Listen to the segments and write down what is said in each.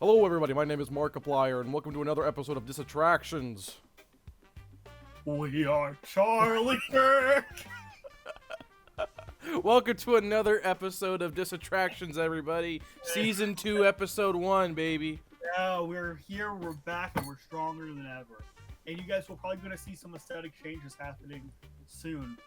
Hello everybody, my name is Markiplier, and welcome to another episode of Disattractions. We are Charlie Kirk! Welcome to another episode of Disattractions, everybody. Season 2, Episode 1, baby. Yeah, we're here, we're back, and we're stronger than ever. And you guys are probably going to see some aesthetic changes happening soon.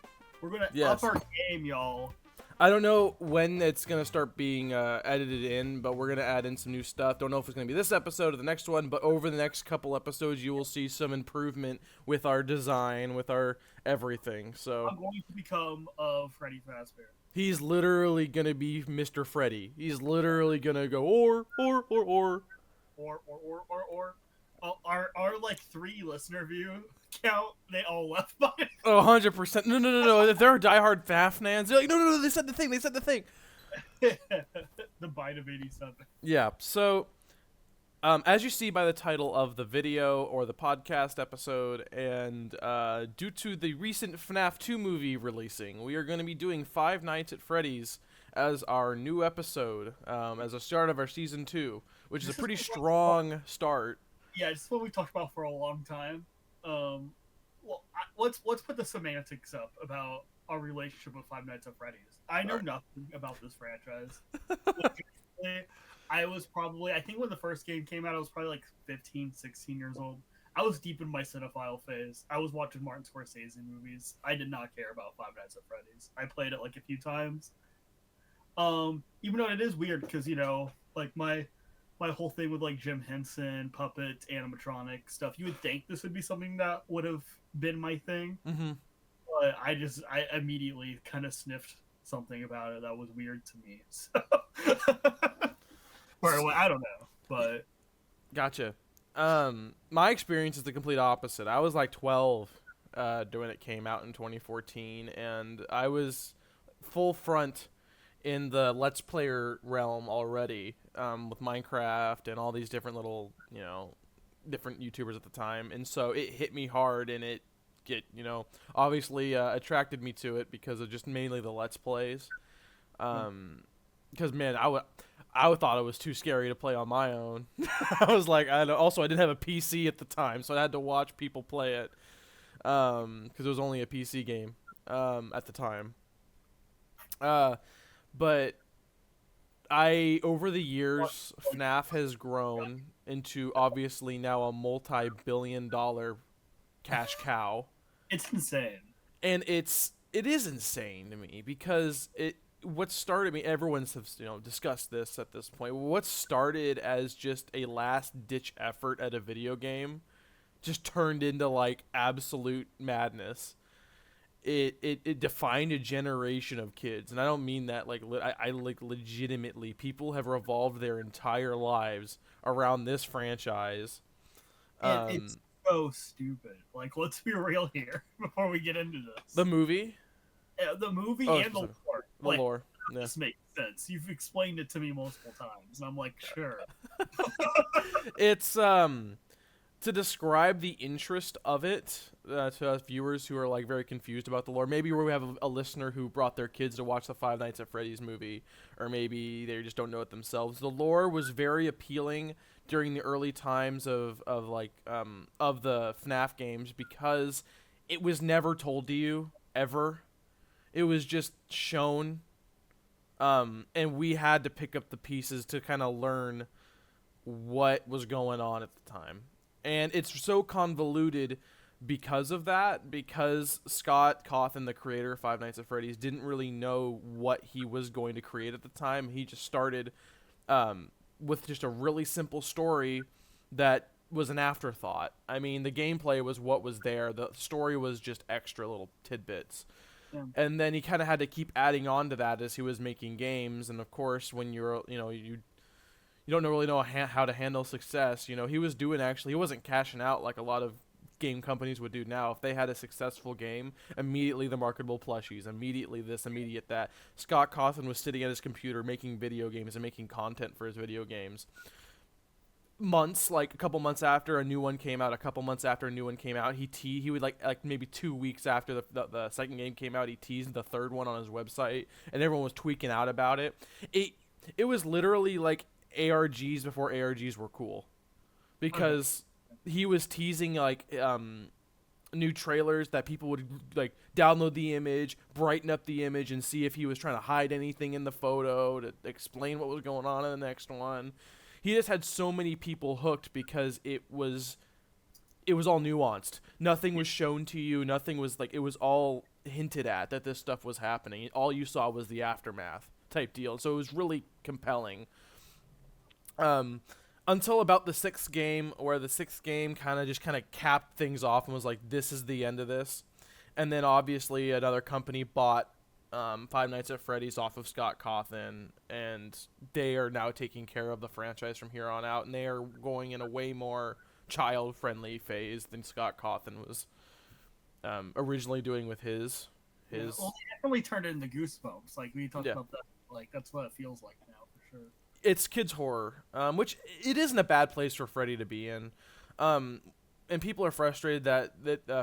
We're going to up our game, y'all. I don't know when it's going to start being edited in, but we're going to add in some new stuff. Don't know if it's going to be this episode or the next one, but over the next couple episodes, you will see some improvement with our design, with our everything. So I'm going to become Freddy Fazbear. He's literally going to be Mr. Freddy. He's literally going to go, or. Our like 3 listener view count, they all left by it. Oh, 100%. No. If they're diehard FNAF fans, they're like, no, they said the thing. The bite of 87. Yeah, so, as you see by the title of the video or the podcast episode, and due to the recent FNAF 2 movie releasing, we are going to be doing Five Nights at Freddy's as our new episode, as a start of our Season 2, which is a pretty strong start. Yeah, it's what we talked about for a long time. Let's put the semantics up about our relationship with Five Nights at Freddy's. I know nothing about this franchise. I think when the first game came out, I was probably like 15, 16 years old. I was deep in my cinephile phase. I was watching Martin Scorsese movies. I did not care about Five Nights at Freddy's. I played it like a few times. Even though it is weird because, you know, like my whole thing with like Jim Henson, puppets, animatronic stuff, you would think this would be something that would have been my thing. Mm-hmm. But I immediately kind of sniffed something about it that was weird to me. So or I don't know, but Gotcha. My experience is the complete opposite. I was like 12 when it came out in 2014, and I was full front in the Let's Player realm already, with Minecraft and all these different little, different YouTubers at the time. And so it hit me hard, and it obviously attracted me to it because of just mainly the Let's Plays. Because, man, I thought it was too scary to play on my own. I was like, I didn't have a PC at the time, so I had to watch people play it, because it was only a PC game at the time. But over the years, FNAF has grown into obviously now a multi-billion-dollar cash cow. It's insane. And it is insane to me because what started me, everyone's discussed this at this point. What started as just a last-ditch effort at a video game just turned into like absolute madness. It defined a generation of kids, and I don't mean that like I like legitimately. People have revolved their entire lives around this franchise. It's so stupid. Like, let's be real here before we get into this. The movie, and the lore. The lore. Yeah. This makes sense. You've explained it to me multiple times, and I'm like, sure. It's to describe the interest of it to us viewers who are like very confused about the lore. Maybe we have a listener who brought their kids to watch the Five Nights at Freddy's movie, or maybe they just don't know it themselves. The lore was very appealing during the early times of the FNAF games because it was never told to you ever. It was just shown, and we had to pick up the pieces to kind of learn what was going on at the time. And it's so convoluted because of that, because Scott Cawthon, the creator of Five Nights at Freddy's, didn't really know what he was going to create at the time. He just started with just a really simple story that was an afterthought. I mean, the gameplay was what was there. The story was just extra little tidbits. Yeah. And then he kind of had to keep adding on to that as he was making games. And, of course, when you don't really know how to handle success. He wasn't cashing out like a lot of game companies would do now. If they had a successful game, immediately the marketable plushies, immediately this, immediate that. Scott Cawthon was sitting at his computer making video games and making content for his video games. A couple months after a new one came out, he would like maybe 2 weeks after the second game came out, he teased the third one on his website, and everyone was tweaking out about it. It was literally like ARGs before ARGs were cool, Okay. because he was teasing like new trailers that people would like download the image, brighten up the image, and see if he was trying to hide anything in the photo to explain what was going on in the next one. He just had so many people hooked because it was all nuanced. Nothing was shown to you. Nothing was like, it was all hinted at that this stuff was happening. All you saw was the aftermath type deal. So it was really compelling. Um, until about the sixth game, where the sixth game kind of capped things off and was like, this is the end of this. And then obviously another company bought Five Nights at Freddy's off of Scott Cawthon, and they are now taking care of the franchise from here on out, and they are going in a way more child-friendly phase than Scott Cawthon was originally doing with his. Yeah, well, they definitely turned it into Goosebumps. Like we talked Yeah. about that. Like that's what it feels like now for sure. It's kids horror, which it isn't a bad place for Freddy to be in. And people are frustrated that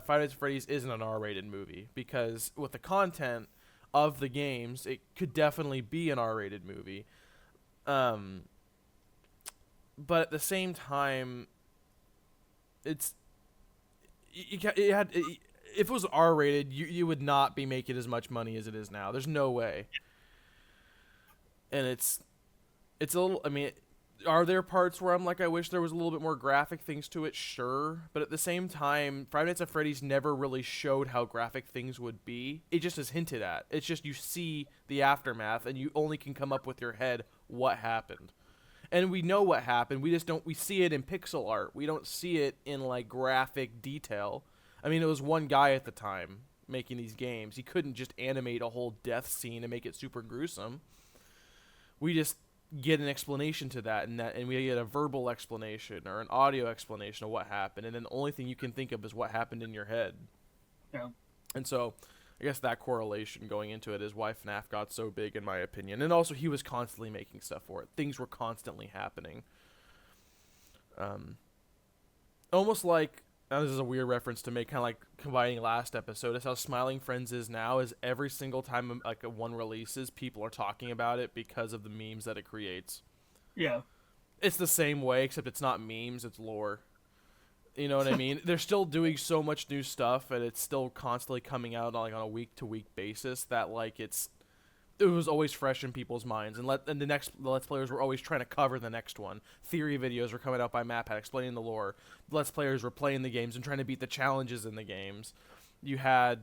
Five Nights at Freddy's isn't an R-rated movie, because with the content of the games, it could definitely be an R-rated movie. But at the same time, it's if it was R-rated, you would not be making as much money as it is now. There's no way. And it's a little. I mean, are there parts where I'm like, I wish there was a little bit more graphic things to it? Sure, but at the same time, Five Nights at Freddy's never really showed how graphic things would be. It just is hinted at. It's just you see the aftermath, and you only can come up with your head what happened. And we know what happened. We just don't. We see it in pixel art. We don't see it in like graphic detail. I mean, it was one guy at the time making these games. He couldn't just animate a whole death scene and make it super gruesome. We just get an explanation to that, and we get a verbal explanation or an audio explanation of what happened, and then the only thing you can think of is what happened in your head. Yeah. And so I guess that correlation going into it is why FNAF got so big, in my opinion. And also, he was constantly making stuff for it. Things were constantly happening. Almost like, now this is a weird reference to make, kind of like combining last episode. It's how Smiling Friends is now, is every single time like one releases, people are talking about it because of the memes that it creates. Yeah. It's the same way, except it's not memes, it's lore. You know what I mean? They're still doing so much new stuff, and it's still constantly coming out on a week-to-week basis that like it was always fresh in people's minds. And the Let's Players were always trying to cover the next one. Theory videos were coming out by MatPat explaining the lore. Let's Players were playing the games and trying to beat the challenges in the games. You had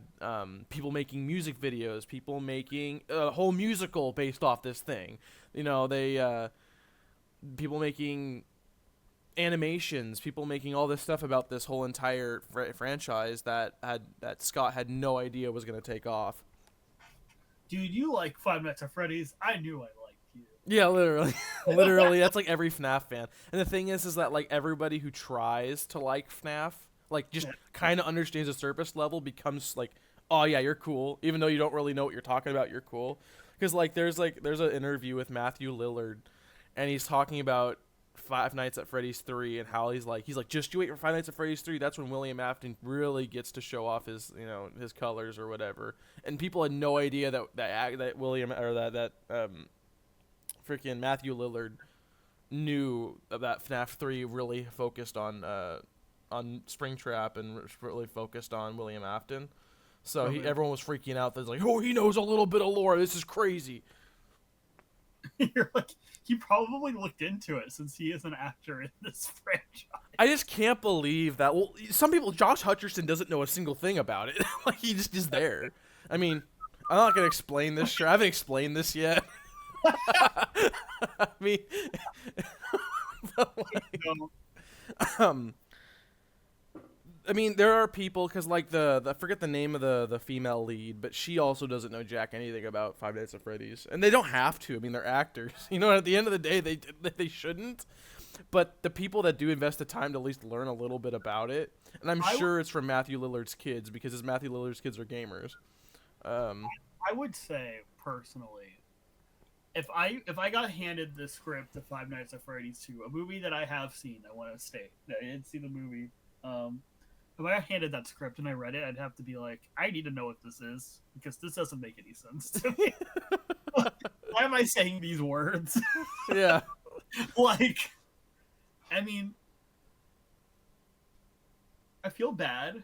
people making music videos, people making a whole musical based off this thing. You know, people making animations, people making all this stuff about this whole entire franchise that Scott had no idea was going to take off. Dude, you like Five Nights at Freddy's? I knew I liked you. Yeah, literally. Literally, that's like every FNAF fan. And the thing is that like everybody who tries to like FNAF, like just kind of understands the surface level, becomes like, oh yeah, you're cool, even though you don't really know what you're talking about. You're cool, because there's an interview with Matthew Lillard, and he's talking about Five Nights at Freddy's 3 and how he's like just you wait for Five Nights at Freddy's 3. That's when William Afton really gets to show off his his colors or whatever. And people had no idea that William or that freaking Matthew Lillard knew that FNAF 3 really focused on Springtrap and really focused on William Afton. So everyone was freaking out. That's like, oh, he knows a little bit of lore. This is crazy. You're like, he probably looked into it since he is an actor in this franchise. I just can't believe that. Well, some people, Josh Hutcherson doesn't know a single thing about it. Like, he just is there. I mean, I'm not gonna explain this. Sure, I haven't explained this yet. I mean, but like, I mean, there are people, because like I forget the name of the female lead, but she also doesn't know jack anything about Five Nights at Freddy's, and they don't have to. I mean, they're actors, you know. At the end of the day, they shouldn't. But the people that do invest the time to at least learn a little bit about it, and I'm sure it's from Matthew Lillard's kids, because his Matthew Lillard's kids are gamers. I would say personally, if I got handed the script of Five Nights at Freddy's 2, a movie that I have seen, I want to state that I didn't see the movie. If I got handed that script and I read it, I'd have to be like, I need to know what this is, because this doesn't make any sense to me. Why am I saying these words? Yeah. Like, I mean, I feel bad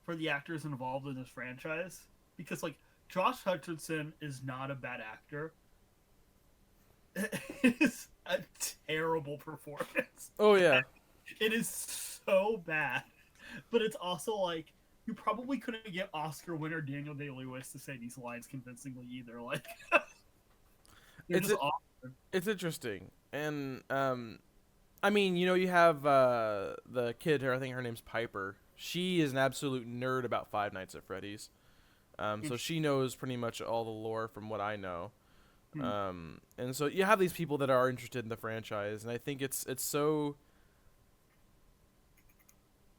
for the actors involved in this franchise because, like, Josh Hutcherson is not a bad actor. It is a terrible performance. Oh yeah. It is so bad, but it's also like you probably couldn't get Oscar winner Daniel Day-Lewis to say these lines convincingly either. Like, they're It's just awkward. it's interesting, and I mean, you know, you have the kid here. I think her name's Piper. She is an absolute nerd about Five Nights at Freddy's. So she knows pretty much all the lore from what I know. And so you have these people that are interested in the franchise, and I think it's so,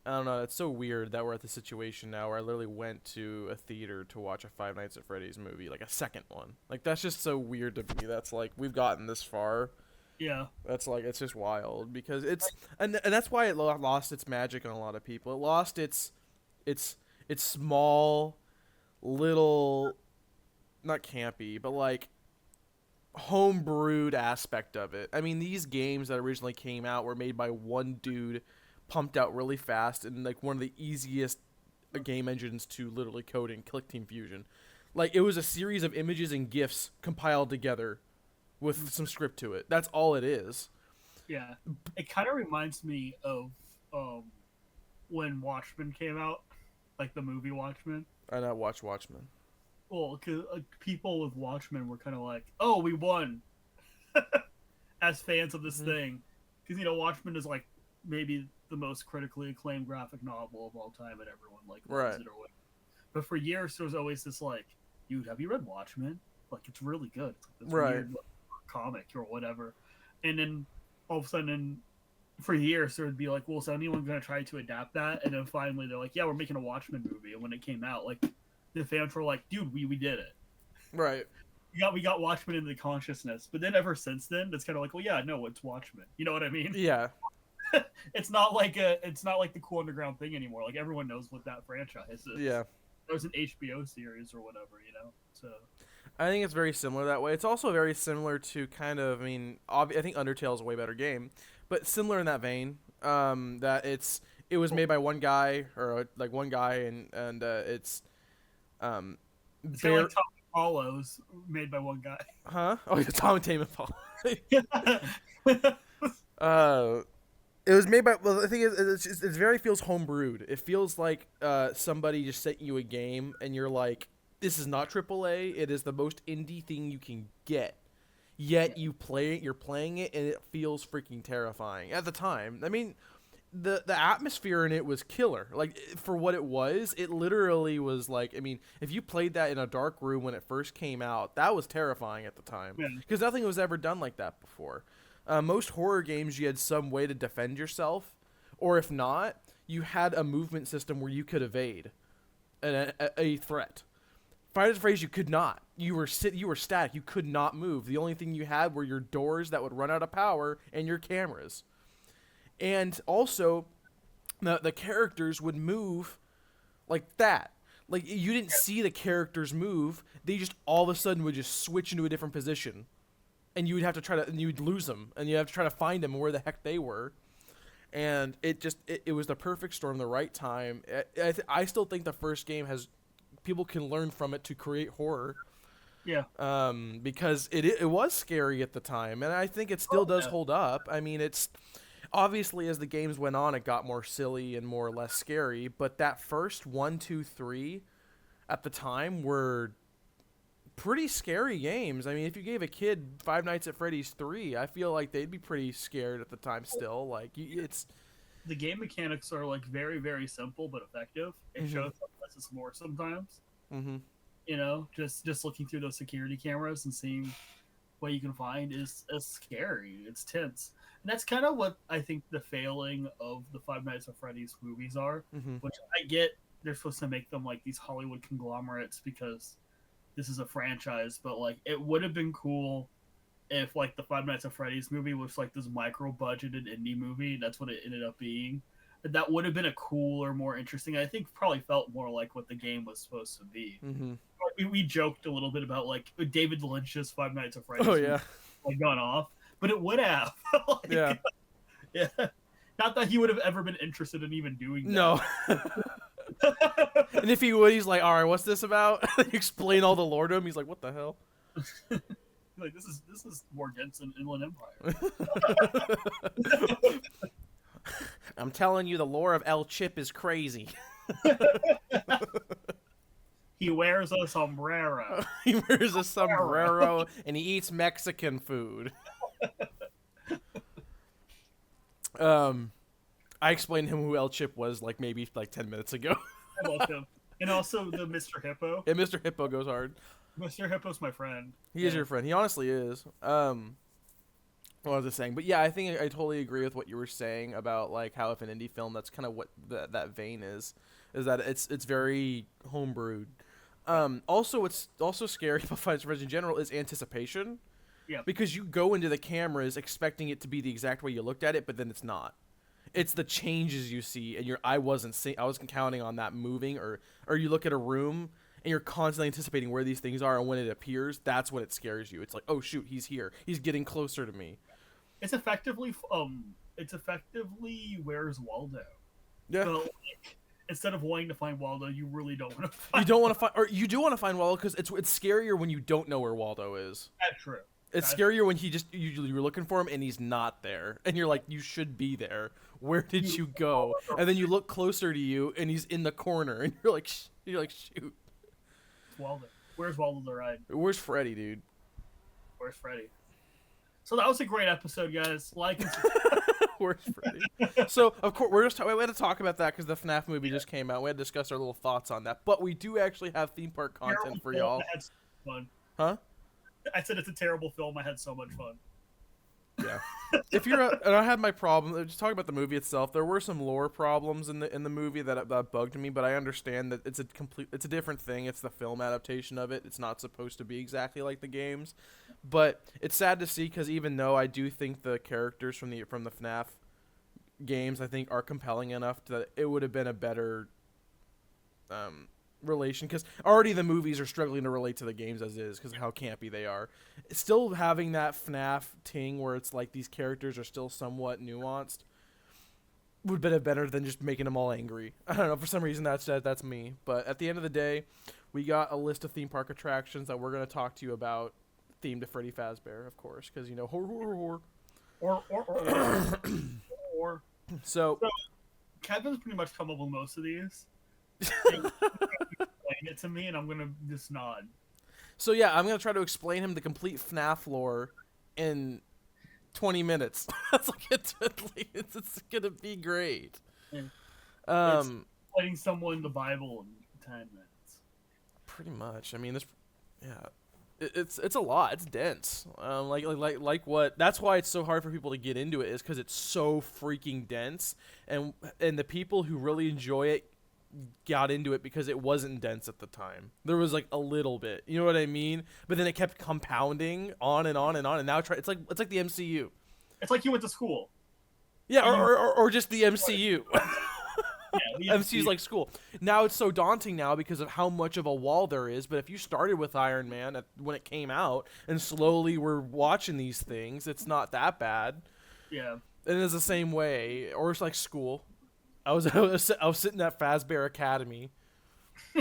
I don't know, it's so weird that we're at the situation now where I literally went to a theater to watch a Five Nights at Freddy's movie, like a second one. Like that's just so weird to me. That's like we've gotten this far. Yeah, That's like it's just wild because it's and that's why it lost its magic on a lot of people. It lost its its small little, not campy, but like homebrewed aspect of it. I mean, these games that originally came out were made by one dude, pumped out really fast, and like one of the easiest game engines to literally code in, Click Team Fusion. Like it was a series of images and GIFs compiled together with some script to it. That's all it is. yeah. It kind of reminds me of when Watchmen came out, like the movie Watchmen. I not watch Watchmen. Well, because people with Watchmen were kind of like, "Oh, we won," as fans of this thing, because you know Watchmen is like maybe the most critically acclaimed graphic novel of all time, and everyone like loves Right. it or whatever. But for years, there was always this like, "Dude, have you read Watchmen? Like, it's really good. It's like this Right. weird like, comic or whatever." And then all of a sudden, for years, there would be like, "Well, is anyone going to try to adapt that?" And then finally, they're like, "Yeah, we're making a Watchmen movie." And when it came out, like the fans were like, "Dude, we did it. Right. We got Watchmen into the consciousness." But then ever since then, it's kind of like, well, yeah, no, it's Watchmen. You know what I mean? Yeah. It's not like the cool underground thing anymore. Like everyone knows what that franchise is. Yeah. It was an HBO series or whatever, you know. So I think it's very similar that way. It's also very similar to kind of, I mean, I think Undertale is a way better game, but similar in that vein. That it was made by one guy or like one guy, and it's um, it's kind of like Tom Hollows made by one guy. huh? Oh, yeah, Tom and Tame Impala. uh, it was made by. Well, the thing is, it's very feels homebrewed. It feels like somebody just sent you a game, and you're like, this is not AAA. It is the most indie thing you can get. Yet you play it, you're playing it, and it feels freaking terrifying at the time. I mean, the atmosphere in it was killer. Like for what it was, it literally was like. I mean, if you played that in a dark room when it first came out, that was terrifying at the time Yeah. because nothing was ever done like that before. Most horror games, you had some way to defend yourself, or if not, you had a movement system where you could evade a threat. Fight as phrase, you could not. You were static. You could not move. The only thing you had were your doors that would run out of power and your cameras. And also, the characters would move like that. Like you didn't see the characters move. They just all of a sudden would just switch into a different position, and you would have to and you would lose them, and you have to try to find them where the heck they were. And it was the perfect storm, the right time. I still think the first game has people can learn from it to create horror. Yeah. Because it was scary at the time, and I think it still does hold up. I mean, it's obviously as the games went on, it got more silly and more or less scary. But that first 1, 2, 3 at the time were pretty scary games. I mean, if you gave a kid Five Nights at Freddy's 3, I feel like they'd be pretty scared at the time still. Like it's The game mechanics are like very, very simple but effective. It shows up less is more sometimes. mm-hmm. You know, just looking through those security cameras and seeing what you can find is scary. It's tense, and that's kind of what I think the failing of the Five Nights at Freddy's movies are. Mm-hmm. Which I get they're supposed to make them like these Hollywood conglomerates because this is a franchise, but like it would have been cool if like the Five Nights at Freddy's movie was like this micro budgeted indie movie. That's what it ended up being. That would have been a cooler, more interesting. I think probably felt more like what the game was supposed to be. Mm-hmm. We joked a little bit about like David Lynch's Five Nights at Freddy's. Oh yeah. Like gone off, but it would have. Like, Yeah. yeah. Not that he would have ever been interested in even doing that. No. And if he would, he's like, all right, what's this about? You explain all the lore to him. He's like, what the hell? Like, this is more dense than Inland Empire. I'm telling you, the lore of El Chip is crazy. He wears a sombrero. He wears a sombrero and he eats Mexican food. I explained to him who El Chip was like maybe like 10 minutes ago. I love him. And also the Mr. Hippo. And Mr. Hippo goes hard. Mr. Hippo's my friend. He is your friend. He honestly is. What was I saying? But yeah, I think I totally agree with what you were saying about like how if an indie film, that's kind of what that vein is that it's very homebrewed. Also, what's also scary about Final Fantasy in general is anticipation. Yeah. Because you go into the cameras expecting it to be the exact way you looked at it, but then it's not. It's the changes you see, and I wasn't counting on that moving, or you look at a room and you're constantly anticipating where these things are, and when it appears, that's when it scares you. It's like, oh shoot, he's here. He's getting closer to me. It's effectively Where's Waldo? Yeah. So, like, instead of wanting to find Waldo, you really don't want to find. You don't want to find, or you do want to find Waldo because it's scarier when you don't know where Waldo is. That's true. It's scarier when you're looking for him and he's not there, and you're like, you should be there. Where did you go? And then you look closer to you and he's in the corner, and you're like, shoot. It's Waldo. Where's Waldo the ride? Where's Freddy, dude? Where's Freddy? So that was a great episode, guys. Like and subscribe. Where's Freddy? So of course we had to talk about that because the FNAF movie just came out. We had to discuss our little thoughts on that, but we do actually have theme park content for y'all. I had so much fun. Huh? I said it's a terrible film. I had so much fun. Yeah. And I had my problem. Just talking about the movie itself, there were some lore problems in the movie that bugged me, but I understand that it's a different thing. It's the film adaptation of it. It's not supposed to be exactly like the games, but it's sad to see because even though I do think the characters from the FNAF games I think are compelling enough that it would have been a better relation, because already the movies are struggling to relate to the games as is because of how campy they are. Still having that FNAF ting where it's like these characters are still somewhat nuanced would have been better than just making them all angry. I don't know, for some reason that's me. But at the end of the day, we got a list of theme park attractions that we're going to talk to you about, themed to Freddy Fazbear, of course, because you know horror. Or. So Kevin's pretty much come up with most of these. Explain it to me, and I'm gonna just nod. So yeah, I'm gonna try to explain him the complete FNAF lore in 20 minutes. That's like it's gonna be great. Yeah. Explaining someone the Bible in 10 minutes. Pretty much. I mean, it's a lot. It's dense. Like what? That's why it's so hard for people to get into it, is because it's so freaking dense, and the people who really enjoy it got into it because it wasn't dense at the time. There was like a little bit, you know what I mean? But then it kept compounding on and on and on, and now it's like the MCU. It's like you went to school. Yeah, or just the MCU. Yeah, MCU's like school. Now it's so daunting now because of how much of a wall there is. But if you started with Iron Man when it came out and slowly were watching these things, it's not that bad. Yeah. And it's the same way, or it's like school. I was sitting at Fazbear Academy.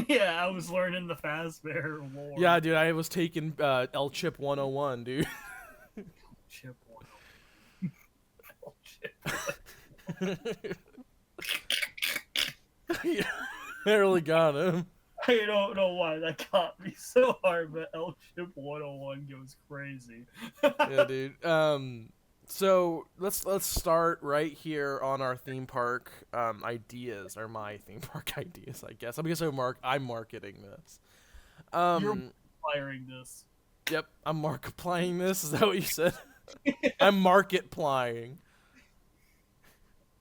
Yeah, I was learning the Fazbear lore. Yeah, dude, I was taking El Chip 101, dude. Chip 101. El Chip. Yeah, I really got him. I don't know why that got me so hard, but El Chip 101 goes crazy. Yeah, dude. So let's start right here on our theme park ideas, or my theme park ideas, I guess. I'm marketing this. You're firing this. Yep, I'm markiplieing this. Is that what you said? I'm marketplying.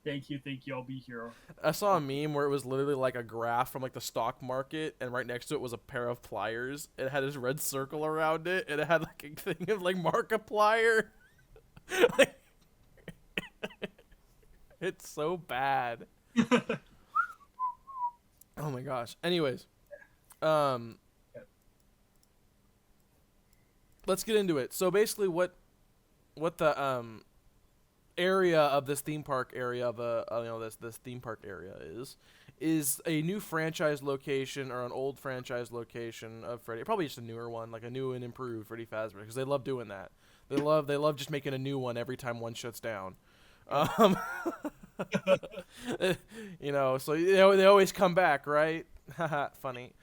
Thank you. I'll be here. I saw a meme where it was literally like a graph from like the stock market, and right next to it was a pair of pliers. It had this red circle around it, and it had like a thing of like Markiplier. Like, it's so bad. Oh my gosh. Anyways, let's get into it. So basically, what what the area of this theme park area of this theme park area is a new franchise location or an old franchise location of Freddy, probably just a newer one, like a new and improved Freddy Fazbear, because they love doing that. They love just making a new one every time one shuts down. Um, so they always come back, right? Funny.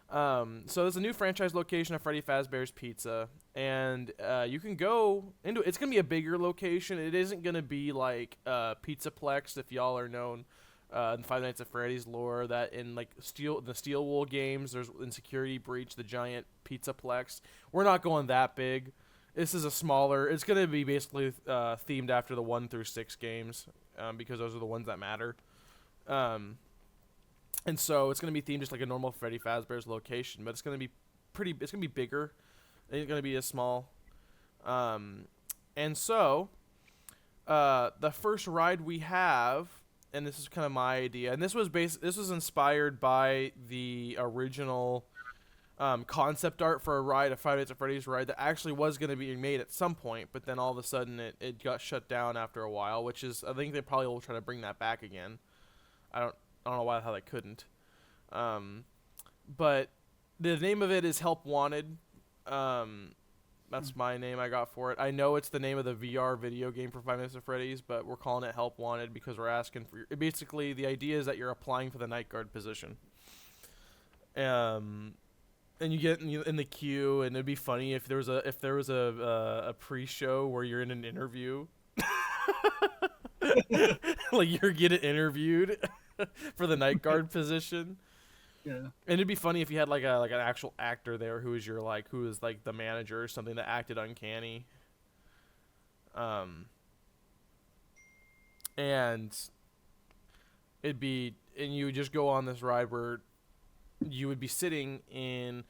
So there's a new franchise location of Freddy Fazbear's Pizza, and you can go into it. It's gonna be a bigger location. It isn't gonna be like Pizzaplex, if y'all are known in Five Nights at Freddy's lore. That in like the Steel Wool games, there's in Security Breach the giant Pizzaplex. We're not going that big. This is a smaller. It's gonna be basically themed after the 1 through 6 games, because those are the ones that matter. And so it's going to be themed just like a normal Freddy Fazbear's location, but it's going to be it's going to be bigger. It ain't going to be as small. And so the first ride we have, and this is kind of my idea, and this was inspired by the original concept art for a ride, a Five Nights at Freddy's ride that actually was going to be made at some point, but then all of a sudden it got shut down after a while, which is, I think they probably will try to bring that back again. I don't know how they couldn't. But the name of it is Help Wanted. That's my name I got for it. I know it's the name of the VR video game for Five Nights at Freddy's, but we're calling it Help Wanted because we're asking for basically the idea is that you're applying for the night guard position. And you get in the queue, and it'd be funny if there was a pre-show where you're in an interview. Like you're getting interviewed for the night guard position. Yeah. And it'd be funny if you had like an actual actor there who is the manager or something that acted uncanny. And you would just go on this ride where you would be sitting in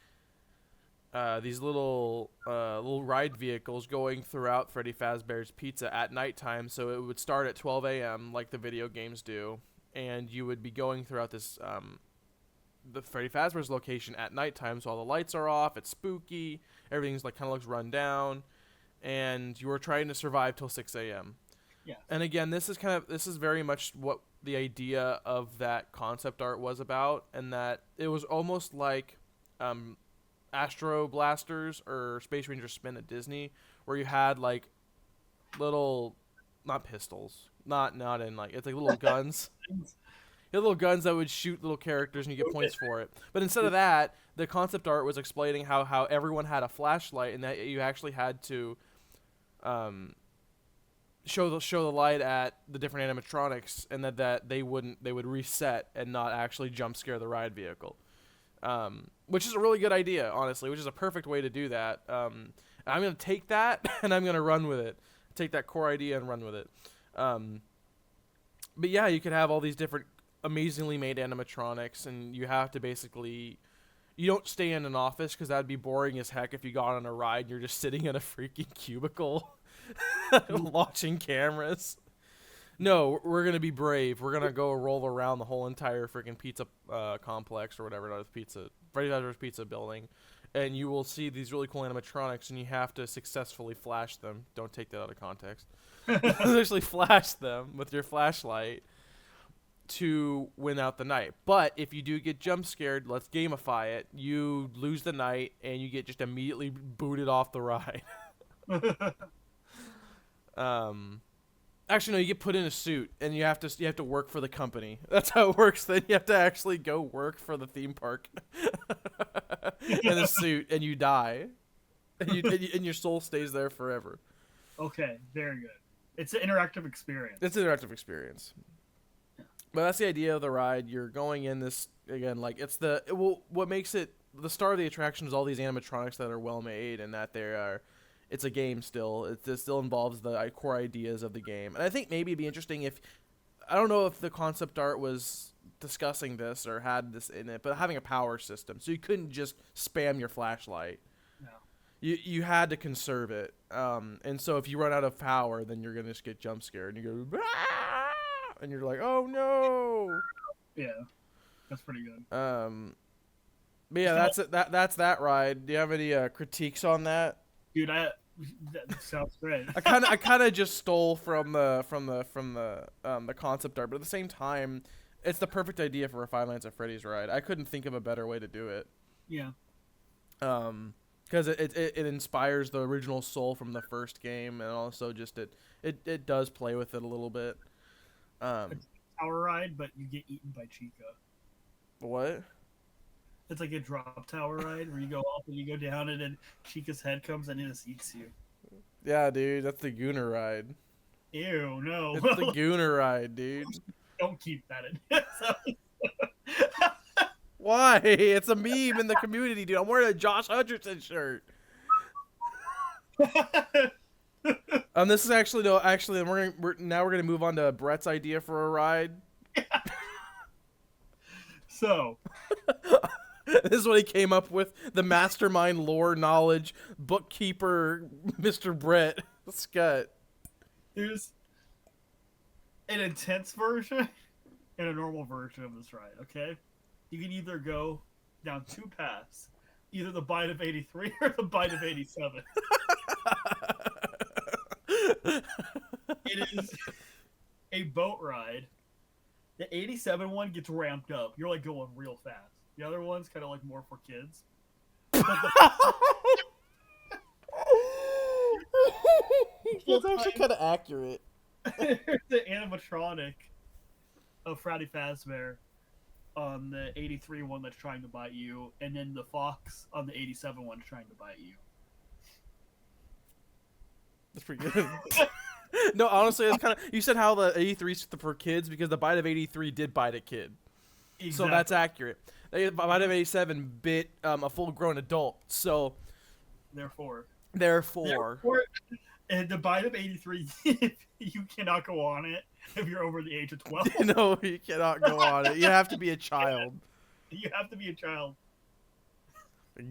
these little ride vehicles going throughout Freddy Fazbear's Pizza at nighttime. So it would start at 12 a.m. like the video games do, and you would be going throughout this the Freddy Fazbear's location at nighttime. So all the lights are off. It's spooky. Everything's like kind of looks run down, and you are trying to survive till 6 a.m. Yeah. And again, this is very much what the idea of that concept art was about, and that it was almost like Astro Blasters or Space Ranger Spin at Disney, where you had like little, not pistols, not in like, it's like little guns. You had little guns that would shoot little characters and you get points for it. But instead of that, the concept art was explaining how everyone had a flashlight, and that you actually had to show the light at the different animatronics, and that they would reset and not actually jump scare the ride vehicle. Which is a really good idea, honestly, which is a perfect way to do that. I'm going to take that and I'm going to run with it. Take that core idea and run with it. But yeah, you could have all these different amazingly made animatronics, and you have to basically, you don't stay in an office because that'd be boring as heck if you got on a ride and you're just sitting in a freaking cubicle watching cameras. No, we're going to be brave. We're going to go roll around the whole entire freaking pizza complex or whatever, Freddy Fazbear's Pizza building, and you will see these really cool animatronics, and you have to successfully flash them. Don't take that out of context. Actually flash them with your flashlight to win out the night. But if you do get jump scared, let's gamify it. You lose the night, and you get just immediately booted off the ride. Actually, no, you get put in a suit, and you have to work for the company. That's how it works. Then you have to actually go work for the theme park in a suit, and you die, and your soul stays there forever. Okay, very good. It's an interactive experience. Yeah. But that's the idea of the ride. You're going in this again, like what makes it the star of the attraction is all these animatronics that are well made, and that it's a game still. It still involves the core ideas of the game. And I think maybe it'd be interesting if, I don't know if the concept art was discussing this or had this in it, but having a power system. So you couldn't just spam your flashlight. No. You had to conserve it. And so if you run out of power, then you're going to just get jump scared. And you go, "Ah!" And you're like, oh no. Yeah, that's pretty good. But yeah, that's it. That's that ride. Do you have any critiques on that? Dude, That sounds great. I kind of just stole from the concept art, but at the same time, it's the perfect idea for a Five Nights at Freddy's ride. I couldn't think of a better way to do it. Yeah. Because it inspires the original soul from the first game, and also just it does play with it a little bit. It's a tower ride, but you get eaten by Chica. What? It's like a drop tower ride where you go up and you go down, and then Chica's head comes and it just eats you. Yeah, dude, that's the Gooner ride. Ew, no. It's the Gooner ride, dude. Don't keep that in. Why? It's a meme in the community, dude. I'm wearing a Josh Hutcherson shirt. This is actually we're gonna move on to Brett's idea for a ride. So, this is what he came up with. The mastermind, lore, knowledge, bookkeeper, Mr. Brett Scott. there's an intense version and a normal version of this ride, okay? You can either go down two paths, either the Bite of 83 or the Bite of 87. It is a boat ride. The 87 one gets ramped up. You're like going real fast. The other one's kind of like more for kids. That's actually kind of accurate. The animatronic of Freddy Fazbear on the 83 one that's trying to bite you, and then the fox on the 87 one trying to bite you. That's pretty good. No, honestly, it's kind of. You said how the 83 is for kids because the Bite of 83 did bite a kid. Exactly. So that's accurate. The Bite of 87 bit a full-grown adult. So Therefore, and the Bite of 83, you cannot go on it if you're over the age of 12. No, you cannot go on it. You have to be a child. You have to be a child.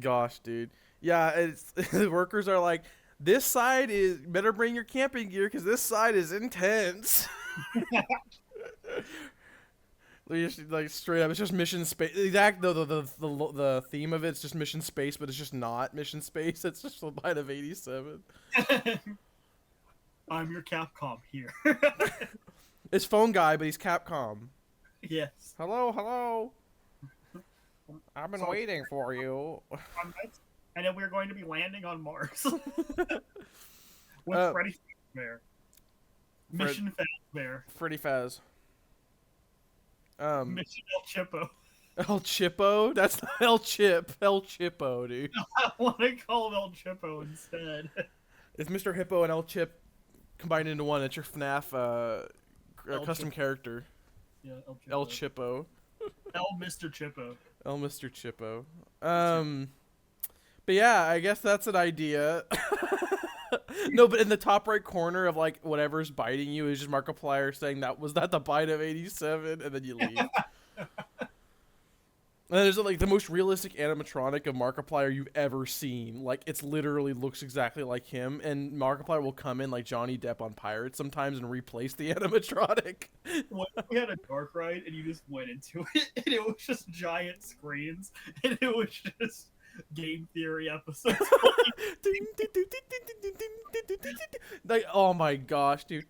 Gosh, dude. Yeah, it's the workers are like, this side is better bring your camping gear because this side is intense. Like straight up, it's just mission space. The theme of it's just mission space, but it's just not mission space. It's just the Bite of 87. I'm your Capcom here. It's phone guy, but he's Capcom. Yes. Hello. I've been waiting for you. And then we're going to be landing on Mars. With Freddy Fazbear. Mission Fazbear. Freddy Faz. Mission El Chippo. El Chippo? That's not El Chip. El Chippo, dude. I want to call him El Chippo instead. It's Mr. Hippo and El Chip combined into one. It's your FNAF custom Chippo. character. Yeah, El Chippo. El Mr. Chippo. El Mr. Chippo. But yeah, I guess that's an idea. No, but in the top right corner of like whatever's biting you is just Markiplier saying was that the Bite of 87, and then you leave. And there's like the most realistic animatronic of Markiplier you've ever seen. Like it's literally looks exactly like him, and Markiplier will come in like Johnny Depp on Pirates sometimes and replace the animatronic. We had a dark ride and you just went into it, and it was just giant screens, and it was just game theory episodes. Like, oh my gosh, dude.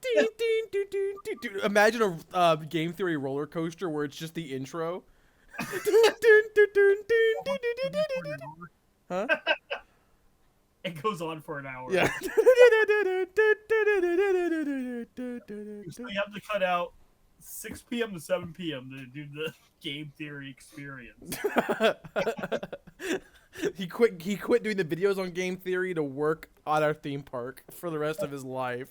Imagine a game theory roller coaster where it's just the intro. Huh? It goes on for an hour. Yeah. So you have to cut out 6 p.m. to 7 p.m. to do the game theory experience. He quit doing the videos on game theory to work on our theme park for the rest of his life.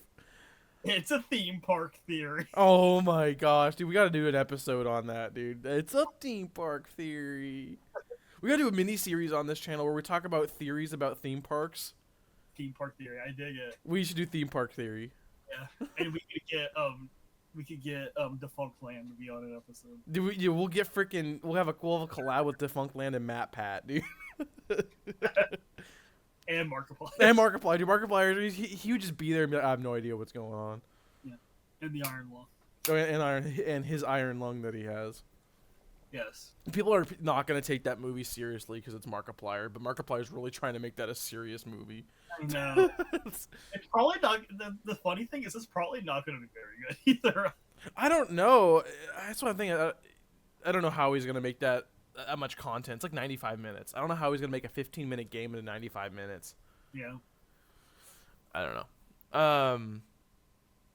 It's a theme park theory. Oh my gosh, dude, we gotta do an episode on that, dude. It's a theme park theory. We gotta do a mini series on this channel where we talk about theories about theme parks. Theme park theory, I dig it. We should do theme park theory. Yeah, and we could get Defunct Land to be on an episode. Dude, we'll have a collab with Defunct Land and Matt Pat, dude. And Markiplier. And Markiplier, dude. Markiplier, he would just be there and be like, I have no idea what's going on. Yeah, and the Iron Lung. Oh, and his iron lung that he has. Yes. People are not going to take that movie seriously because it's Markiplier, but Markiplier's really trying to make that a serious movie. I know. It's probably not. The funny thing is, it's probably not going to be very good either. I don't know. That's one thing. I don't know how he's going to make that much content. It's like 95 minutes. I don't know how he's going to make a 15-minute game into 95 minutes. Yeah. I don't know.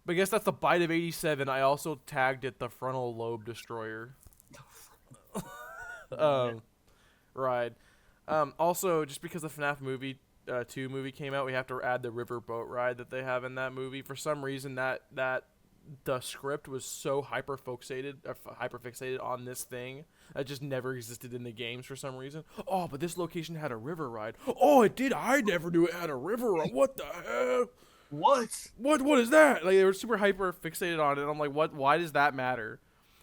But I guess that's the Bite of 87. I also tagged it the Frontal Lobe Destroyer. Ride. Also, just because the FNAF movie 2 movie came out, we have to add the river boat ride that they have in that movie. For some reason, that the script was so hyper fixated on this thing that just never existed in the games for some reason. Oh, but this location had a river ride. Oh, it did. I never knew it had a river ride. What the hell? What is that? Like, they were super hyper fixated on it. And I'm like, what? Why does that matter?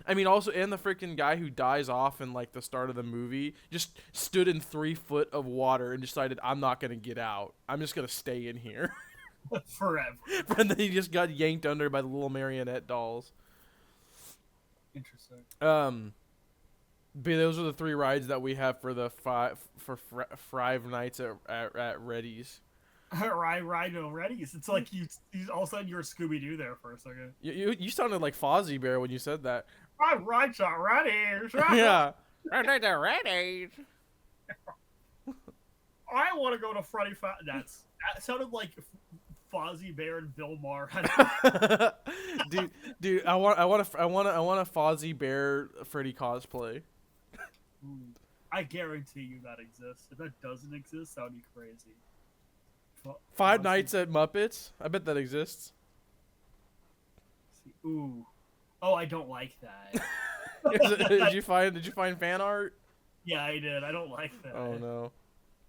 I mean, also, and the freaking guy who dies off in like the start of the movie just stood in 3 foot of water and decided, I'm not gonna get out. I'm just gonna stay in here Forever. And then he just got yanked under by the little marionette dolls. Interesting. But those are the 3 rides that we have for the Five Nights at Reddy's. Rhino Reddy's. It's like you all of a sudden you're Scooby-Doo there for a second. You sounded like Fozzie Bear when you said that. Rides at Reddy's. Yeah. Rides at Reddy's. I want to go to Freddy Fazbear. That sounded like Fozzie Bear and Bill Maher. dude, I want a Fozzie Bear Freddy cosplay. I guarantee you that exists. If that doesn't exist, that would be crazy. Five Nights at Muppets. I bet that exists. Ooh. Oh, I don't like that. Did you find fan art? Yeah, I did. I don't like that. Oh no.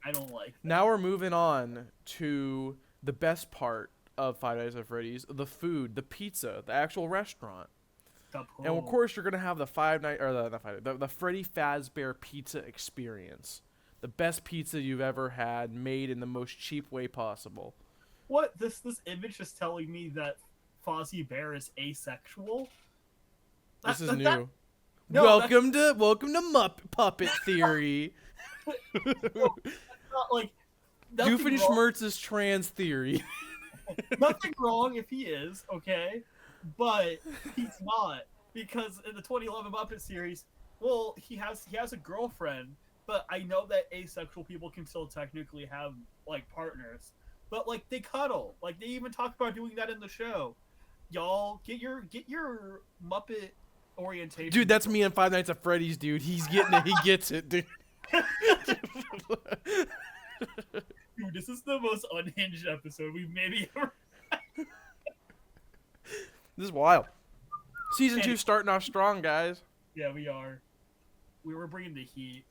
I don't like that. Now we're moving on to the best part of Five Nights at Freddy's, the food, the pizza, the actual restaurant. And of course you're gonna have the the Freddy Fazbear Pizza experience. The best pizza you've ever had, made in the most cheap way possible. What? This image is telling me that Fozzie Bear is asexual? This is new. Welcome to Muppet Puppet Theory. Not like Doofenshmirtz's trans theory. Nothing wrong if he is, okay? But he's not. Because in the 2011 Muppet series, well, he has a girlfriend, but I know that asexual people can still technically have like partners. But like they cuddle. Like they even talk about doing that in the show. Y'all get your Muppet orientation. Dude, that's me on Five Nights at Freddy's, dude. He's getting it. He gets it, dude. Dude, this is the most unhinged episode we've maybe ever had. This is wild. Season 2 starting off strong, guys. Yeah, we are. We were bringing the heat.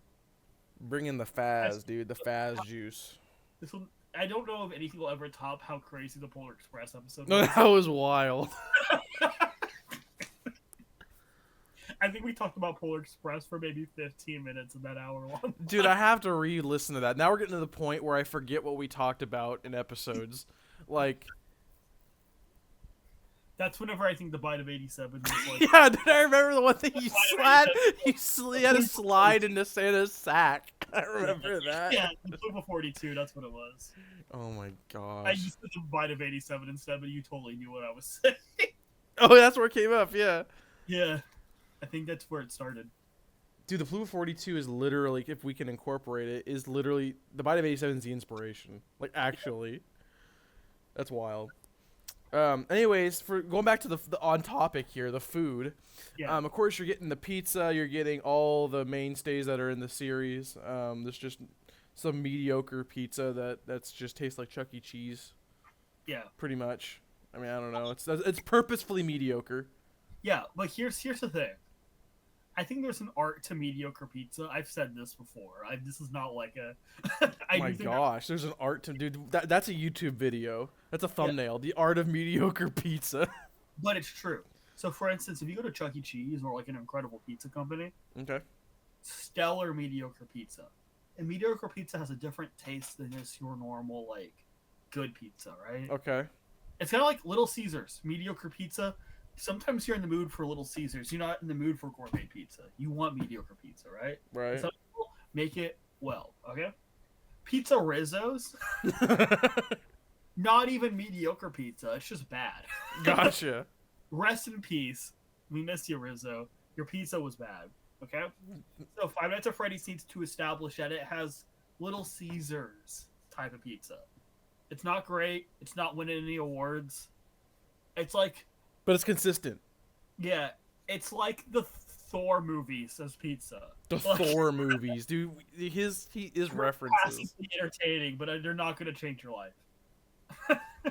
Bringing the Faz, dude. The Faz juice. This one, I don't know if anything will ever top how crazy the Polar Express episode was. That was wild. I think we talked about Polar Express for maybe 15 minutes in that hour long. Dude, I have to re-listen to that. Now we're getting to the point where I forget what we talked about in episodes. Like... That's whenever I think the Bite of 87 was like... Yeah, did I remember the one thing you slid? You had to slide into Santa's sack. I remember that. Yeah, the Pluva 42, that's what it was. Oh my gosh. I used the Bite of 87 instead, but you totally knew what I was saying. Oh, that's where it came up, yeah. Yeah. I think that's where it started. Dude, the Pluva 42 is literally, if we can incorporate it, is literally... The Bite of 87 is the inspiration. Like, actually. That's wild. Anyways, for going back to the on topic here, the food. Yeah. Of course, you're getting the pizza. You're getting all the mainstays that are in the series. There's just some mediocre pizza that's just tastes like Chuck E. Cheese. Yeah. Pretty much. I mean, I don't know. It's purposefully mediocre. Yeah, but here's the thing. I think there's an art to mediocre pizza. I've said this before. This is not like a... Oh my gosh, there's an art to... Dude, that's a YouTube video. That's a thumbnail. Yeah. The art of mediocre pizza. But it's true. So, for instance, if you go to Chuck E. Cheese or like an incredible pizza company... Okay. Stellar mediocre pizza. And mediocre pizza has a different taste than just your normal, like, good pizza, right? Okay. It's kind of like Little Caesars. Mediocre pizza, sometimes you're in the mood for Little Caesars. You're not in the mood for gourmet pizza. You want mediocre pizza, right? And Right. some people make it well. Okay. Pizza Rizzo's not even mediocre pizza. It's just bad. Gotcha. Rest in peace. We miss you, Rizzo. Your pizza was bad. Okay. So Five Nights at Freddy's needs to establish that it has Little Caesars type of pizza. It's not great. It's not winning any awards. It's like, But it's consistent. yeah, it's like the Thor movies as pizza. The Like, Thor movies, dude. His references. classically entertaining, but they're not going to change your life.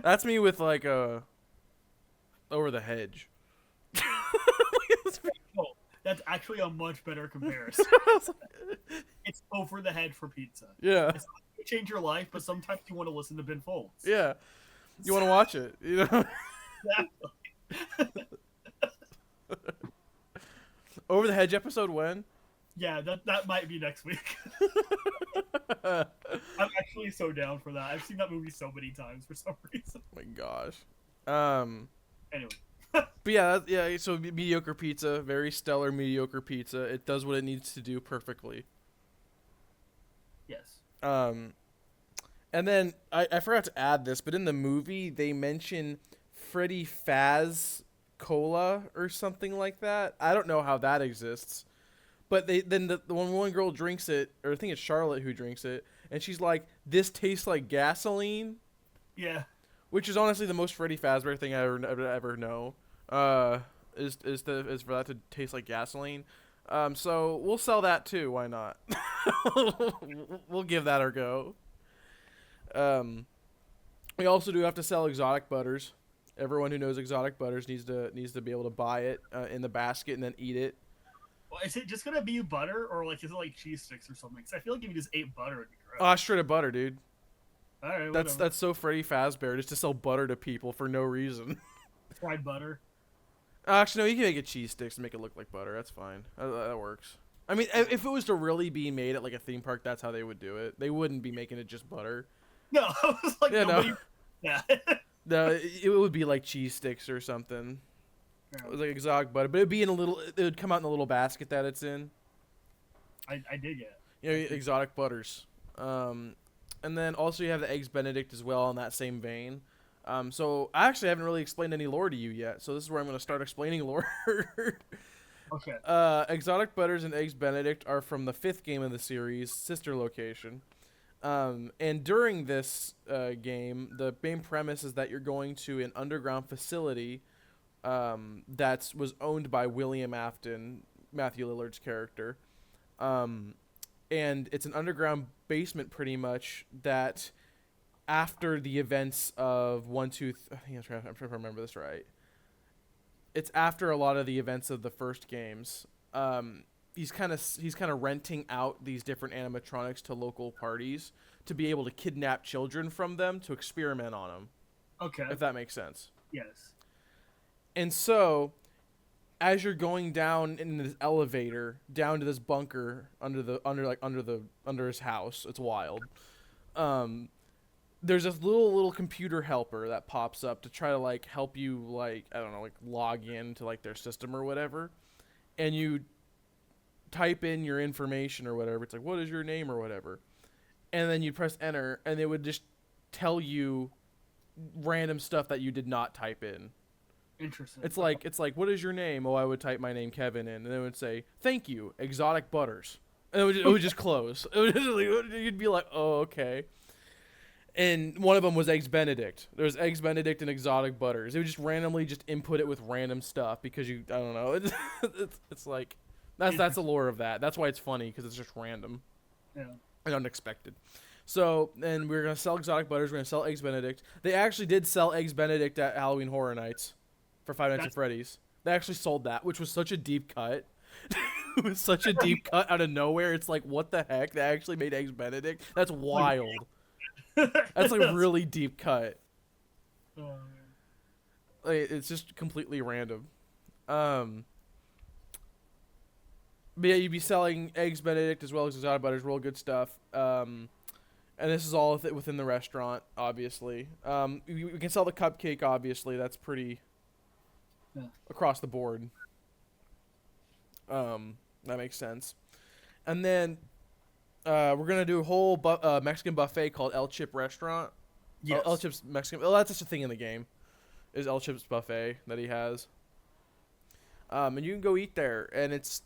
That's me with like Over the Hedge. Oh, that's actually a much better comparison. It's over the head for pizza. Yeah. It's not going to change your life, but sometimes you want to listen to Ben Folds. Yeah. You want to watch it, you know? Exactly. Over the Hedge episode when? Yeah, that might be next week. I'm actually so down for that. I've seen that movie so many times for some reason. Oh my gosh. Anyway. But yeah, yeah. So mediocre pizza, very stellar mediocre pizza. It does what it needs to do perfectly. Yes. And then I forgot to add this, but in the movie they mention Freddy Faz Cola or something like that. I don't know how that exists, but the one girl drinks it, or I think it's Charlotte who drinks it, and she's like, "This tastes like gasoline," Yeah. which is honestly the most Freddy Fazbear thing I ever know. Is for that to taste like gasoline. So we'll sell that too. Why not? We'll give that our go. We also do have to sell exotic butters. Everyone who knows exotic butters needs to be able to buy it in the basket and then eat it. Well, is it just gonna be butter, or like is it like cheese sticks or something? Because I feel like if you just ate butter, it'd be gross. Shredded butter, dude. All right, That's so Freddy Fazbear, just to sell butter to people for no reason. fried butter. Actually, no, you can make it cheese sticks and make it look like butter. That's fine. That works. I mean, if it was to really be made at like a theme park, that's how they would do it. They wouldn't be making it just butter. No, I was like, Yeah, nobody. no. Yeah. No, it would be like cheese sticks or something. It was like exotic butter, but it'd be in a little. It would come out in the little basket that it's in. I dig it. You know, exotic butters. And then also you have the eggs Benedict as well in that same vein. So I actually haven't really explained any lore to you yet. So this is where I'm going to start explaining lore. Okay. Exotic butters and eggs Benedict are from the 5th game of the series, Sister Location. And during this game, the main premise is that you're going to an underground facility that was owned by William Afton, Matthew Lillard's character. And it's an underground basement pretty much that after the events of I think I'm trying to remember this right. It's after a lot of the events of the first games. He's kind of renting out these different animatronics to local parties to be able to kidnap children from them to experiment on them. Okay. If that makes sense. Yes. And so, as you're going down in this elevator down to this bunker under his house, it's wild. There's this little computer helper that pops up to try to like help you like I don't know like log in to like their system or whatever, and you type in your information or whatever. It's like, what is your name or whatever, and then you press enter, and it would just tell you random stuff that you did not type in. Interesting. It's like, what is your name? Oh, I would type my name Kevin in, and it would say, thank you, exotic butters. And it would just close. You'd be like, oh, okay. And one of them was Eggs Benedict. There's Eggs Benedict and exotic butters. It would just randomly just input it with random stuff because I don't know. It's like, that's the lore of that. That's why it's funny, because it's just random. Yeah. And unexpected. So, and we're going to sell exotic butters. We're going to sell Eggs Benedict. They actually did sell Eggs Benedict at Halloween Horror Nights for Five Nights at Freddy's. They actually sold that, which was such a deep cut. It was such a deep cut out of nowhere. It's like, what the heck? They actually made Eggs Benedict? That's wild. That's like really deep cut. Like, it's just completely random. But yeah, you'd be selling Eggs Benedict as well as exotic butters, real good stuff. And this is all within the restaurant, obviously. We can sell the cupcake, obviously. That's pretty Yeah. across the board. That makes sense. And then we're gonna do a whole Mexican buffet called El Chip Restaurant. Oh, El Yes. Chip's Mexican. Oh, that's just a thing in the game. Is El Chip's buffet that he has. And you can go eat there, and it's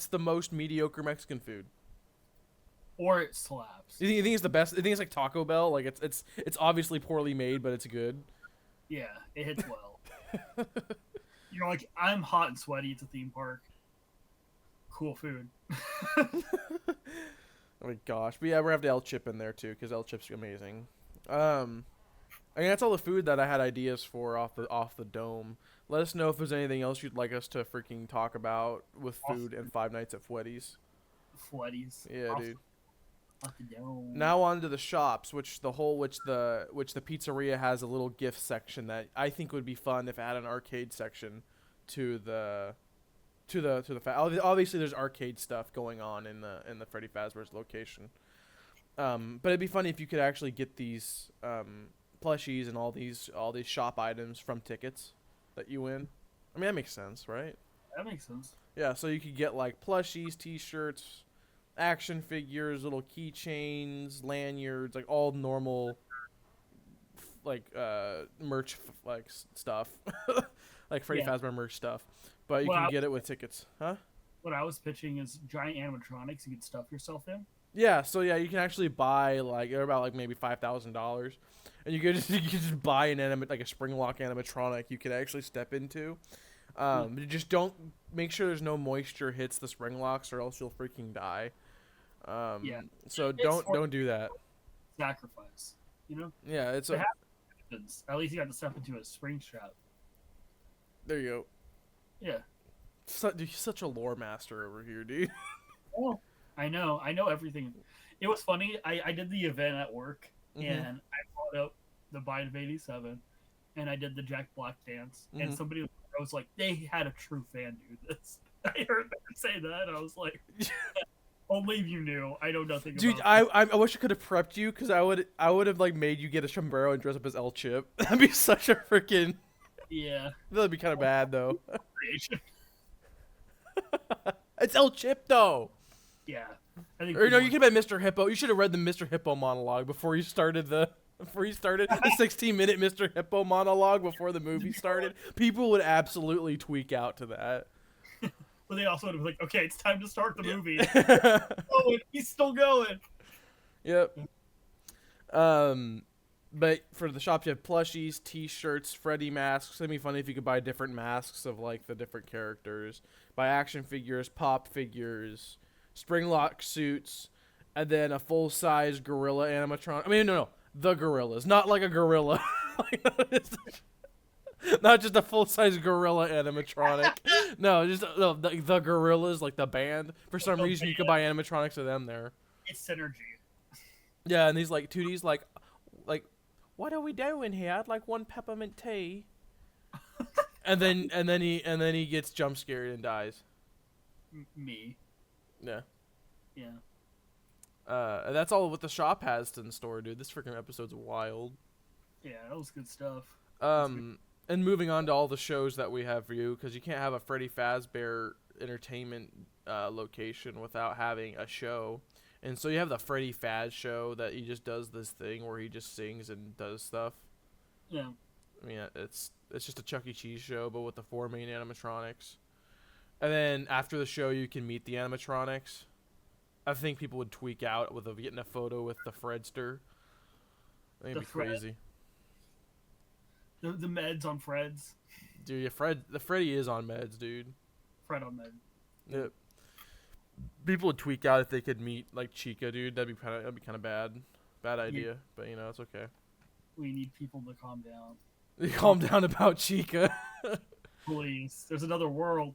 the most mediocre Mexican food. Or it slaps. You think it's the best? You think it's like Taco Bell? Like it's obviously poorly made, but it's good. Yeah, it hits well. You're like, I'm hot and sweaty. It's a theme park. Cool food. Oh my gosh, but yeah, we're gonna have the El Chip in there too because El Chip's amazing. I mean that's all the food that I had ideas for off the dome. Let us know if there's anything else you'd like us to freaking talk about with food and Five Nights at Freddy's. Freddy's. Yeah, dude. Off the dome. Now on to the shops, which the pizzeria has a little gift section that I think would be fun if it had an arcade section to the obviously there's arcade stuff going on in the Freddy Fazbear's location. But it'd be funny if you could actually get these plushies and all these shop items from tickets that you win. I mean that makes sense, right? That makes sense. Yeah, so you could get like plushies, t-shirts, action figures, little keychains, lanyards, like all normal like merch like stuff. Like Freddy Fazbear merch stuff. But you can get it with tickets. Huh? What I was pitching is giant animatronics you can stuff yourself in. Yeah, so yeah, you can actually buy like they're about like maybe $5,000, and you can just buy like a spring lock animatronic you can actually step into. You just don't make sure there's no moisture hits the spring locks, or else you'll freaking die. Yeah. So don't do that. Sacrifice. You know. Yeah, it's It happens. At least you got to step into a spring strap. there you go. Yeah. You're such a lore master over here, dude. Oh, I know everything. It was funny. I did the event at work, and I brought up the Bite of '87, and I did the Jack Black dance, and somebody I was like, they had a true fan do this. I heard them say that, and I was like, only if you knew. I know nothing about Dude, I wish I could have prepped you because I would have like made you get a sombrero and dress up as El Chip. That'd be such a freaking. Yeah. That'd be kind of bad though. It's El Chip though. Yeah. I think Or no, you could have been Mr. Hippo. You should have read the Mr. Hippo monologue before you started the 16-minute Mr. Hippo monologue before the movie started. People would absolutely tweak out to that. But they also would have been like, okay, it's time to start the movie. Oh, he's still going. Yep. But for the shops, you have plushies, T-shirts, Freddy masks. It'd be funny if you could buy different masks of like the different characters. Buy action figures, pop figures, spring lock suits, and then a full-size gorilla animatronic. I mean, no, the gorillas, not like a gorilla. Not just a full-size gorilla animatronic. No, just the gorillas, like the band. For some reason, you could buy animatronics of them there. It's synergy. Yeah, and these like 2D's like, what are we doing here? I'd like one peppermint tea. and then he gets jump scared and dies. Me. Yeah. Yeah. And that's all what the shop has in store, dude. This freaking episode's wild. Yeah, that was good stuff. And moving on to all the shows that we have for you, because you can't have a Freddy Fazbear entertainment location without having a show. And so you have the Freddy Faz show that he just does this thing where he just sings and does stuff. Yeah. I mean, it's just a Chuck E. Cheese show, but with the 4 main animatronics. And then after the show, you can meet the animatronics. I think people would tweak out with getting a photo with the Fredster. I think it'd be crazy. The meds on Fred's. Dude, yeah, the Freddy is on meds, dude. Fred on med. Yep. People would tweak out if they could meet like Chica, dude. That'd be kind of bad idea. Yeah. But you know, it's okay. We need people to calm down. Calm down about Chica. Please, there's another world.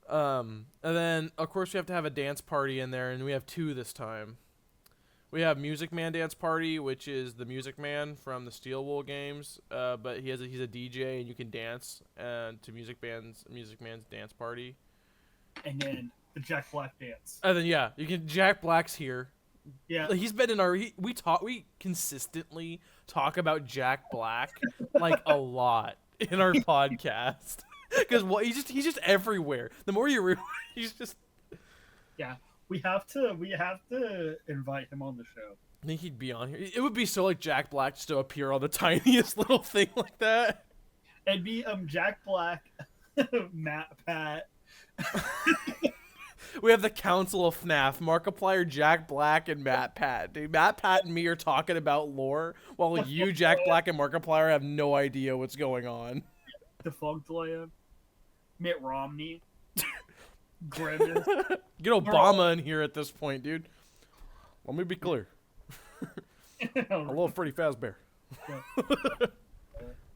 And then of course we have to have a dance party in there, and we have 2 this time. We have Music Man Dance Party, which is the Music Man from the Steel Wool games, but he's a DJ and you can dance to Music Man's dance party. And then the Jack Black dance. And then yeah, you can. Jack Black's here. Yeah, he's been in our. We consistently talk about Jack Black like a lot in our podcast. Because what he's just everywhere. The more you he's just. Yeah, we have to invite him on the show. I think he'd be on here. It would be so like Jack Black just to appear on the tiniest little thing like that. It'd be Jack Black, Matt Pat. We have the Council of FNAF, Markiplier, Jack Black, and Matt Pat. Dude, Matt Pat and me are talking about lore, while you, Jack Black, and Markiplier have no idea what's going on. Defunct Land, Mitt Romney, Grimace. Get Obama in here at this point, dude. Let me be clear. Hello, Freddy Fazbear.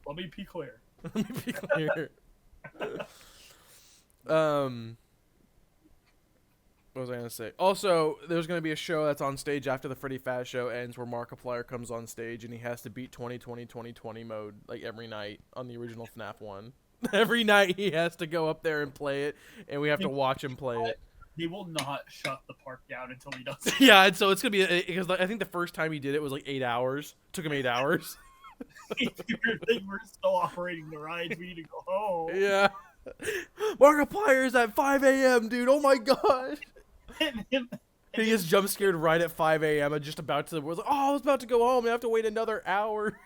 Let me be clear. Let me be clear. What was I gonna say? Also, there's gonna be a show that's on stage after the Freddy Faz show ends, where Markiplier comes on stage and he has to beat 2020 mode like every night on the original FNAF 1. Every night he has to go up there and play it, and we have to watch him play it. They will not shut the park down until he does it. Yeah, and so it's gonna be because I think the first time he did it was like 8 hours. Took him 8 hours. We're still operating the rides. We need to go home. Yeah. Markiplier's at 5 a.m., dude. Oh my god. He gets jump scared right at 5 a.m. and just about to. We're like, oh, I was about to go home. I have to wait another hour.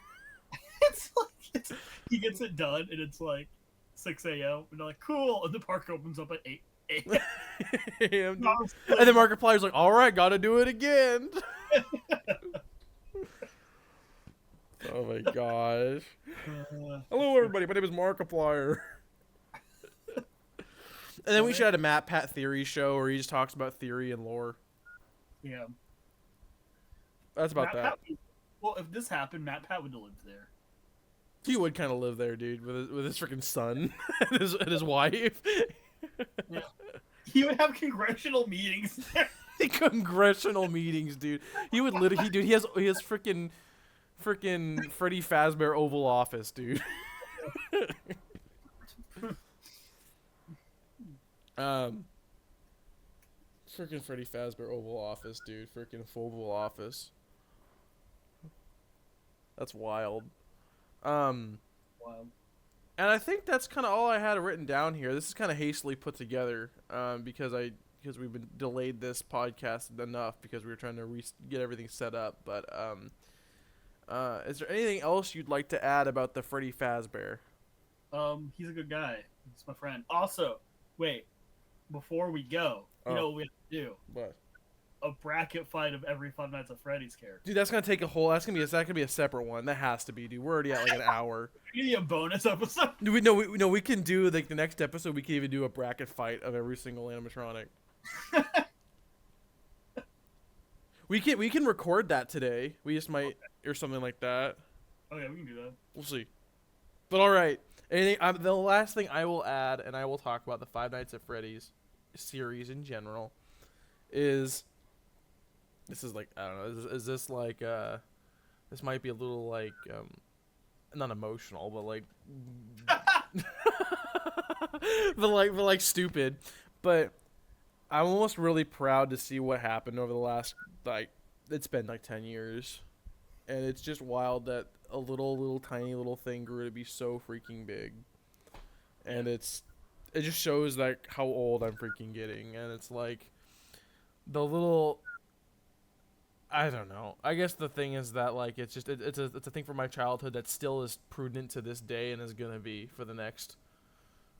It's like he gets it done, and it's like 6 a.m. and they're like, cool, and the park opens up at 8 a.m. And then Markiplier's like, all right, gotta do it again. Oh my gosh. Hello, everybody. My name is Markiplier. And then we should have a Matt Pat Theory show where he just talks about theory and lore. Yeah. That's about Matt that. Well, if this happened, Matt Pat would have lived there. He would kind of live there, dude, with his freaking son and his wife. Yeah. He would have congressional meetings there. Congressional meetings, dude. He would literally, dude. He has freaking Freddy Fazbear Oval Office, dude. Freaking Freddy Fazbear Oval Office, dude. Freaking Oval Office. That's wild. Wow. And I think that's kind of all I had written down here. This is kind of hastily put together because we've been delayed this podcast enough because we were trying to get everything set up. But is there anything else you'd like to add about the Freddy Fazbear? He's a good guy. He's my friend. Also, wait, before we go, you know what we have to do? What? A bracket fight of every Five Nights at Freddy's character. Dude, that's gonna take a whole. That's gonna be a separate one. That has to be, dude. We're already at like an hour. We need a bonus episode. We can do like the next episode. We can even do a bracket fight of every single animatronic. we can record that today. We just might or something like that. Okay, we can do that. We'll see. But all right. The last thing I will add, and I will talk about the Five Nights at Freddy's series in general, is. This is like, I don't know, is this like, this might be a little like, not emotional, but like, but like stupid, but I'm almost really proud to see what happened over the last, like, it's been like 10 years, and it's just wild that a little tiny little thing grew to be so freaking big, and it just shows like how old I'm freaking getting, and it's like, the little... I don't know. I guess the thing is that like it's a thing from my childhood that still is prudent to this day and is gonna be for the next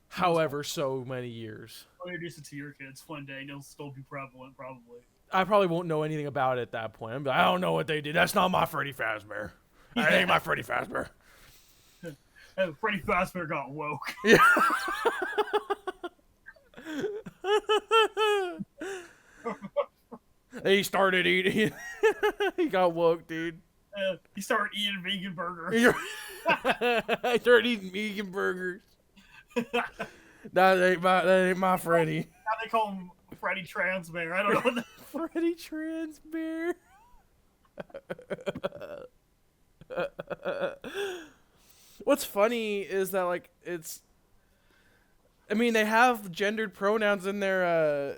however so many years. I'll introduce it to your kids one day and it'll still be prevalent probably. I probably won't know anything about it at that point. I'm like, I don't know what they did. That's not my Freddy Fazbear. That ain't my Freddy Fazbear. And Freddy Fazbear got woke. Yeah. He started eating. He got woke, dude. He started eating vegan burgers. He started eating vegan burgers. That ain't my Freddy. Now they call him Freddy Transbear. I don't know what the Freddy Transbear. What's funny is that like it's. I mean, they have gendered pronouns in their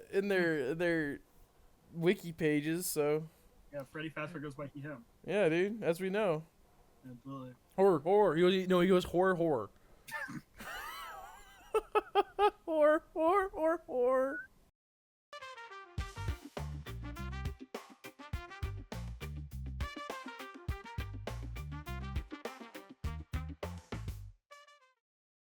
wiki pages, so. Yeah, Freddy Fazbear goes by he, him. Yeah, dude, as we know. Absolutely. Horror. He goes horror. Or.